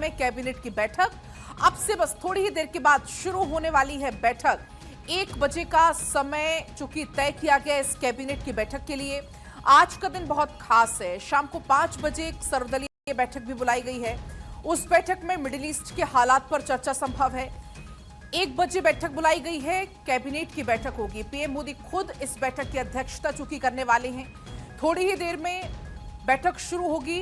में कैबिनेट की बैठक। अब से बस थोड़ी ही देर के बाद शुरू होने वाली है बैठक। 1 बजे का समय चूंकि तय किया गया इस कैबिनेट की बैठक के लिए। आज का दिन बहुत खास है। शाम को 5 बजे एक सर्वदलीय बैठक भी बुलाई गई है। उस बैठक में मिडिल ईस्ट के हालात पर चर्चा संभव है। 1 बजे बैठक बुलाई गई है, कैबिनेट की बैठक होगी। पीएम मोदी खुद इस बैठक की अध्यक्षता चूंकि करने वाले हैं। थोड़ी ही देर में बैठक शुरू होगी,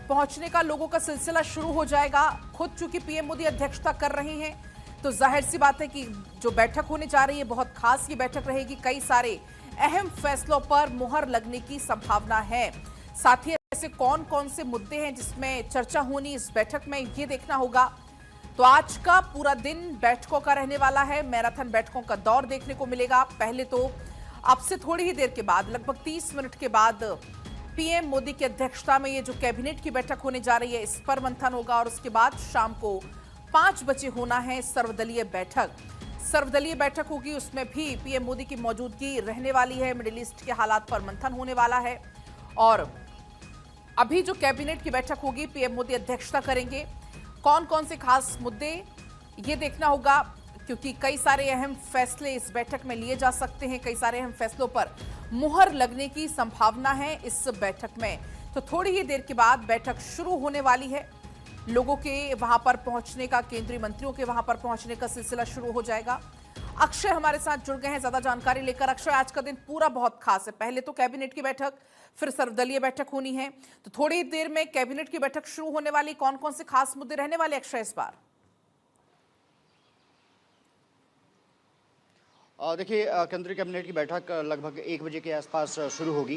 पहुंचने का लोगों का सिलसिला शुरू हो जाएगा। खुद चूंकि पीएम मोदी अध्यक्षता कर रहे हैं तो जाहिर सी बात है कि जो बैठक होने जा रही है बहुत खास ये बैठक रहेगी। कई सारे अहम फैसलों पर मुहर लगने की संभावना है। साथ ही ऐसे कौन कौन से मुद्दे हैं जिसमें चर्चा होनी इस बैठक में, ये देखना होगा। तो आज का पूरा दिन बैठकों का रहने वाला है। मैराथन बैठकों का दौर देखने को मिलेगा। पहले तो अब से थोड़ी ही देर के बाद, लगभग 30 मिनट के बाद पीएम मोदी की अध्यक्षता में ये जो कैबिनेट की बैठक होने जा रही है इस पर मंथन होगा। और उसके बाद शाम को 5 बजे होना है सर्वदलीय बैठक। सर्वदलीय बैठक होगी, उसमें भी पीएम मोदी की मौजूदगी रहने वाली है। मिडिल ईस्ट के हालात पर मंथन होने वाला है। और अभी जो कैबिनेट की बैठक होगी पीएम मोदी अध्यक्षता करेंगे। कौन कौन से खास मुद्दे ये देखना होगा, क्योंकि कई सारे अहम फैसले इस बैठक में लिए जा सकते हैं। कई सारे अहम फैसलों पर मुहर लगने की संभावना है इस बैठक में। तो थोड़ी ही देर के बाद बैठक शुरू होने वाली है। लोगों के वहां पर पहुंचने का, केंद्रीय मंत्रियों के वहां पर पहुंचने का सिलसिला शुरू हो जाएगा। अक्षय हमारे साथ जुड़ गए हैं ज्यादा जानकारी लेकर। अक्षय, आज का दिन पूरा बहुत खास है। पहले तो कैबिनेट की बैठक, फिर सर्वदलीय बैठक होनी है। तो थोड़ी देर में कैबिनेट की बैठक शुरू होने वाली। कौन कौन से खास मुद्दे रहने वाले अक्षय इस बार? देखिए, केंद्रीय कैबिनेट की बैठक लगभग 1 बजे के आसपास शुरू होगी।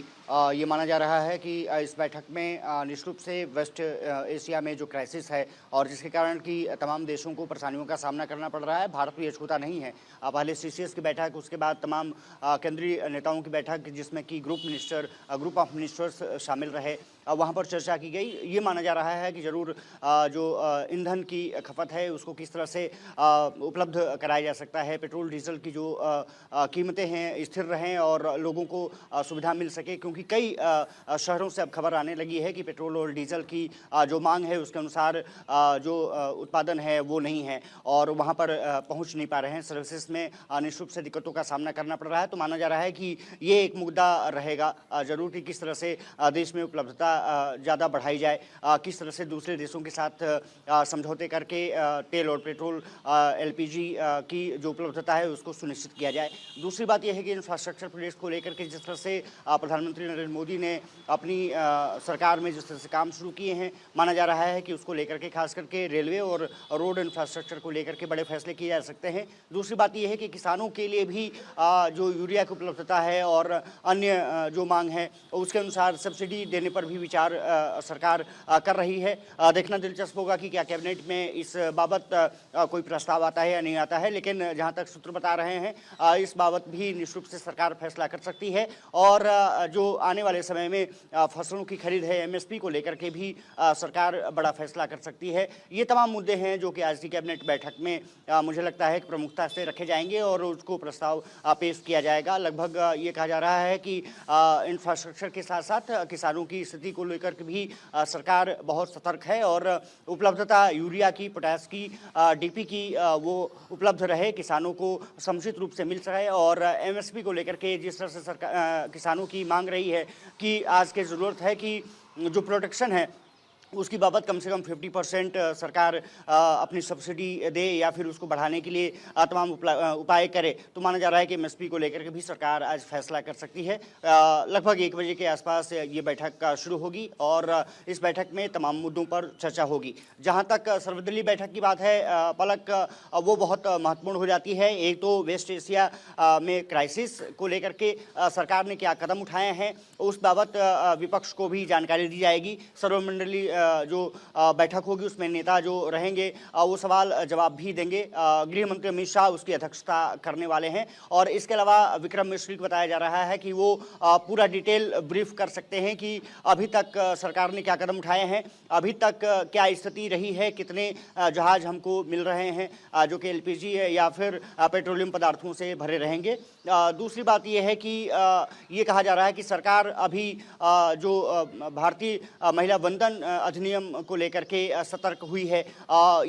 ये माना जा रहा है कि इस बैठक में निश्चित रूप से वेस्ट एशिया में जो क्राइसिस है और जिसके कारण कि तमाम देशों को परेशानियों का सामना करना पड़ रहा है, भारत भी अछूता नहीं है। पहले सीसीएस की बैठक, उसके बाद तमाम केंद्रीय नेताओं की बैठक जिसमें कि ग्रुप ऑफ मिनिस्टर्स शामिल रहे, वहाँ पर चर्चा की गई। ये माना जा रहा है कि ज़रूर जो ईंधन की खपत है उसको किस तरह से उपलब्ध कराया जा सकता है, पेट्रोल डीजल की जो कीमतें हैं स्थिर रहें और लोगों को सुविधा मिल सके, क्योंकि कई शहरों से अब खबर आने लगी है कि पेट्रोल और डीजल की जो मांग है उसके अनुसार जो उत्पादन है वो नहीं है और वहाँ पर पहुँच नहीं पा रहे हैं। सर्विसेज में निश्चित रूप से दिक्कतों का सामना करना पड़ रहा है। तो माना जा रहा है कि ये एक मुद्दा रहेगा जरूर कि किस तरह से देश में उपलब्धता ज़्यादा बढ़ाई जाए, किस तरह से दूसरे देशों के साथ समझौते करके तेल और पेट्रोल एलपीजी की जो उपलब्धता है उसको सुनिश्चित किया जाए। दूसरी बात यह है कि इंफ्रास्ट्रक्चर प्रोजेक्ट को लेकर के जिस तरह से प्रधानमंत्री नरेंद्र मोदी ने अपनी सरकार में जिस तरह से काम शुरू किए हैं, माना जा रहा है कि उसको लेकर के खास करके रेलवे और रोड इंफ्रास्ट्रक्चर को लेकर के बड़े फैसले किए जा सकते हैं। दूसरी बात यह है कि किसानों के लिए भी जो यूरिया की उपलब्धता है और अन्य जो मांग है उसके अनुसार सब्सिडी देने पर भी विचार सरकार कर रही है। देखना दिलचस्प होगा कि क्या कैबिनेट में इस बाबत कोई प्रस्ताव आता है या नहीं आता है, लेकिन जहां तक सूत्र बता रहे हैं इस बाबत भी निश्चित रूप से सरकार फैसला कर सकती है। और जो आने वाले समय में फसलों की खरीद है, एमएसपी को लेकर के भी सरकार बड़ा फैसला कर सकती है। ये तमाम मुद्दे हैं जो कि आज की कैबिनेट बैठक में मुझे लगता है कि प्रमुखता से रखे जाएंगे और उसको प्रस्ताव पेश किया जाएगा। लगभग ये कहा जा रहा है कि इंफ्रास्ट्रक्चर के साथ साथ किसानों की स्थिति को लेकर के भी सरकार बहुत सतर्क है और उपलब्धता यूरिया की, पोटाश की, डीपी की वो उपलब्ध रहे, किसानों को समुचित रूप से मिल सके। और एमएसपी को लेकर के जिस तरह से सरकार किसानों की मांग रही है कि आज की ज़रूरत है कि जो प्रोटेक्शन है उसकी बाबत कम से कम 50% सरकार अपनी सब्सिडी दे या फिर उसको बढ़ाने के लिए तमाम उपाय करे, तो माना जा रहा है कि एमएसपी को लेकर के भी सरकार आज फैसला कर सकती है। लगभग 1 बजे के आसपास ये बैठक शुरू होगी और इस बैठक में तमाम मुद्दों पर चर्चा होगी। जहां तक सर्वदलीय बैठक की बात है पलक, वो बहुत महत्वपूर्ण हो जाती है। एक तो वेस्ट एशिया में क्राइसिस को लेकर के सरकार ने क्या कदम उठाए हैं उस बाबत विपक्ष को भी जानकारी दी जाएगी। सर्वमंडलीय जो बैठक होगी उसमें नेता जो रहेंगे वो सवाल जवाब भी देंगे। गृह मंत्री अमित शाह उसकी अध्यक्षता करने वाले हैं और इसके अलावा विक्रम मिश्री को बताया जा रहा है कि वो पूरा डिटेल ब्रीफ कर सकते हैं कि अभी तक सरकार ने क्या कदम उठाए हैं, अभी तक क्या स्थिति रही है, कितने जहाज हमको मिल रहे हैं जो कि एलपीजी या फिर पेट्रोलियम पदार्थों से भरे रहेंगे। दूसरी बात यह है कि ये कहा जा रहा है कि सरकार अभी जो भारतीय महिला वंदन अधिनियम को लेकर के सतर्क हुई है।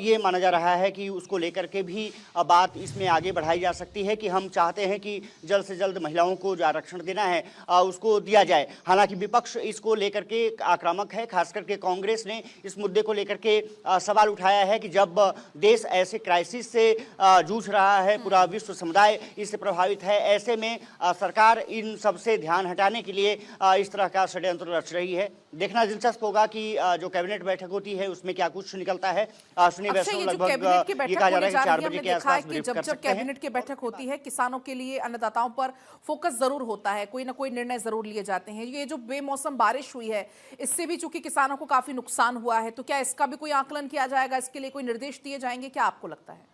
ये माना जा रहा है कि उसको लेकर के भी बात इसमें आगे बढ़ाई जा सकती है कि हम चाहते हैं कि जल्द से जल्द महिलाओं को जो आरक्षण देना है उसको दिया जाए। हालांकि विपक्ष इसको लेकर के आक्रामक है, खास करके कांग्रेस ने इस मुद्दे को लेकर के सवाल उठाया है कि जब देश ऐसे क्राइसिस से जूझ रहा है, पूरा विश्व समुदाय इससे प्रभावित है, ऐसे में सरकार इन सबसे ध्यान हटाने के लिए इस तरह का षड्यंत्र रच रही है। देखना दिलचस्प होगा कि जो कैबिनेट बैठक होती है उसमें क्या कुछ निकलता है। सुनील वैष्णव, लगभग ये कहा जा रहा है कि 4 बजे के आसपास ब्रीफ कर सकते हैं। कैबिनेट की बैठक होती है, किसानों के लिए, अन्नदाताओं पर फोकस जरूर होता है, कोई ना कोई निर्णय जरूर लिए जाते हैं। ये जो बेमौसम बारिश हुई है, इससे भी चूंकि किसानों को काफी नुकसान हुआ है, तो क्या इसका भी कोई आकलन किया जाएगा? इसके लिए कोई निर्देश दिए जाएंगे? क्या आपको लगता है?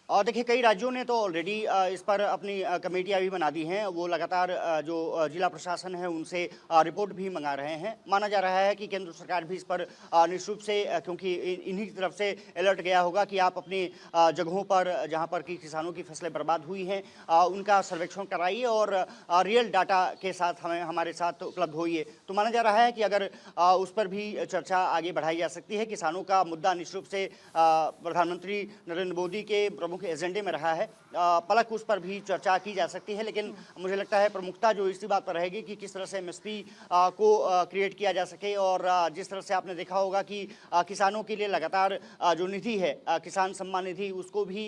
और देखिए, कई राज्यों ने तो ऑलरेडी इस पर अपनी कमेटियां भी बना दी हैं। वो लगातार जो जिला प्रशासन है उनसे रिपोर्ट भी मंगा रहे हैं। माना जा रहा है कि केंद्र सरकार भी इस पर निश्चित रूप से, क्योंकि इन्हीं की तरफ से अलर्ट गया होगा कि आप अपनी जगहों पर जहां पर कि किसानों की फसलें बर्बाद हुई हैं उनका सर्वेक्षण कराइए और रियल डाटा के साथ हमारे साथ उपलब्ध होइए। तो माना जा रहा है कि अगर उस पर भी चर्चा आगे बढ़ाई जा सकती है। किसानों का मुद्दा निश्चित रूप से प्रधानमंत्री नरेंद्र मोदी के प्रमुख एजेंडे में रहा है। पलक उस पर भी चर्चा की जा सकती है, लेकिन मुझे लगता है प्रमुखता जो इसी बात पर रहेगी कि किस तरह से एमएसपी को क्रिएट किया जा सके। और जिस तरह से आपने देखा होगा कि किसानों के लिए लगातार जो निधि है, किसान सम्मान निधि, उसको भी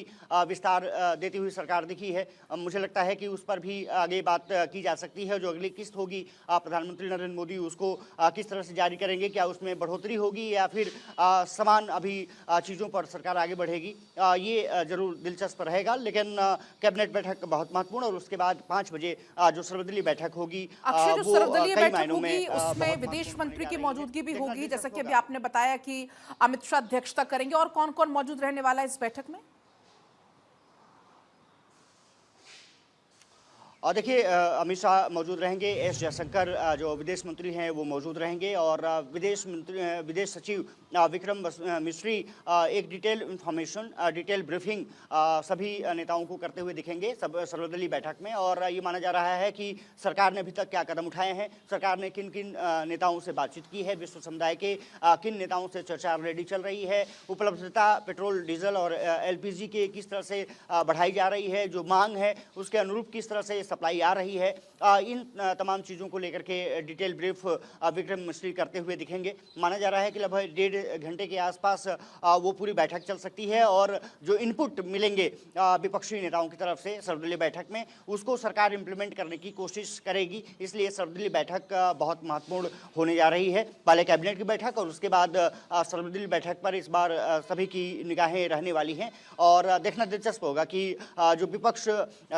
विस्तार देती हुई सरकार दिखी है। मुझे लगता है कि उस पर भी आगे बात की जा सकती है। जो अगली किस्त होगी प्रधानमंत्री नरेंद्र मोदी उसको किस तरह से जारी करेंगे, क्या उसमें बढ़ोतरी होगी या फिर समान अभी चीज़ों पर सरकार आगे बढ़ेगी, ये जरूर दिलचस्प रहेगा। लेकिन कैबिनेट बैठक बहुत महत्वपूर्ण, और उसके बाद 5 बजे जो सर्वदलीय बैठक होगी अक्षय, जो सर्वदलीय कई बैठक मायनों होगी में उसमें विदेश मंत्री की मौजूदगी भी होगी, जैसा कि अभी आपने बताया कि अमित शाह अध्यक्षता करेंगे। और कौन कौन मौजूद रहने वाला है इस बैठक में? और देखिए, अमित शाह मौजूद रहेंगे, एस जयशंकर जो विदेश मंत्री हैं वो मौजूद रहेंगे, और विदेश सचिव विक्रम मिस्री एक डिटेल इंफॉर्मेशन, डिटेल ब्रीफिंग सभी नेताओं को करते हुए दिखेंगे सब सर्वदलीय बैठक में। और ये माना जा रहा है कि सरकार ने अभी तक क्या कदम उठाए हैं, सरकार ने किन किन नेताओं से बातचीत की है, विश्व समुदाय के किन नेताओं से चर्चा ऑलरेडी चल रही है, उपलब्धता पेट्रोल डीजल और एलपीजी के किस तरह से बढ़ाई जा रही है, जो मांग है उसके अनुरूप किस तरह से सप्लाई आ रही है। इन तमाम चीज़ों को लेकर के डिटेल ब्रीफ विक्रम मिस्री करते हुए दिखेंगे। माना जा रहा है कि लगभग 1.5 घंटे के आसपास वो पूरी बैठक चल सकती है, और जो इनपुट मिलेंगे विपक्षी नेताओं की तरफ से सर्वदलीय बैठक में, उसको सरकार इंप्लीमेंट करने की कोशिश करेगी। इसलिए सर्वदलीय बैठक बहुत महत्वपूर्ण होने जा रही है। पहले कैबिनेट की बैठक और उसके बाद सर्वदलीय बैठक पर इस बार सभी की निगाहें रहने वाली हैं। और देखना दिलचस्प होगा कि जो विपक्ष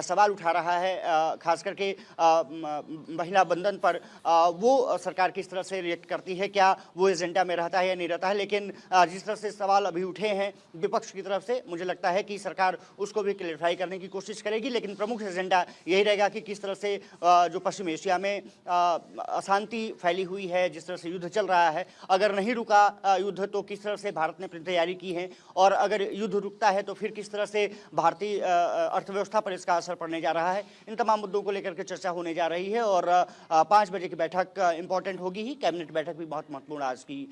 सवाल उठा रहा है खास करके महिला बंधन पर, वो सरकार किस तरह से रिएक्ट करती है, क्या वो एजेंडा में रहता है या नहीं रहता है। लेकिन जिस तरह से सवाल अभी उठे हैं विपक्ष की तरफ से, मुझे लगता है कि सरकार उसको भी क्लियरिफाई करने की कोशिश करेगी। लेकिन प्रमुख एजेंडा यही रहेगा कि किस तरह से जो पश्चिम एशिया में अशांति फैली हुई है, जिस तरह से युद्ध चल रहा है, अगर नहीं रुका युद्ध तो किस तरह से भारत ने अपनी तैयारी की है, और अगर युद्ध रुकता है तो फिर किस तरह से भारतीय अर्थव्यवस्था पर इसका असर पड़ने जा रहा है। इन तमाम मुद्दों को लेकर के चर्चा होने जा रही है। और 5 बजे की बैठक इंपॉर्टेंट होगी ही। कैबिनेट बैठक भी बहुत महत्वपूर्ण आज की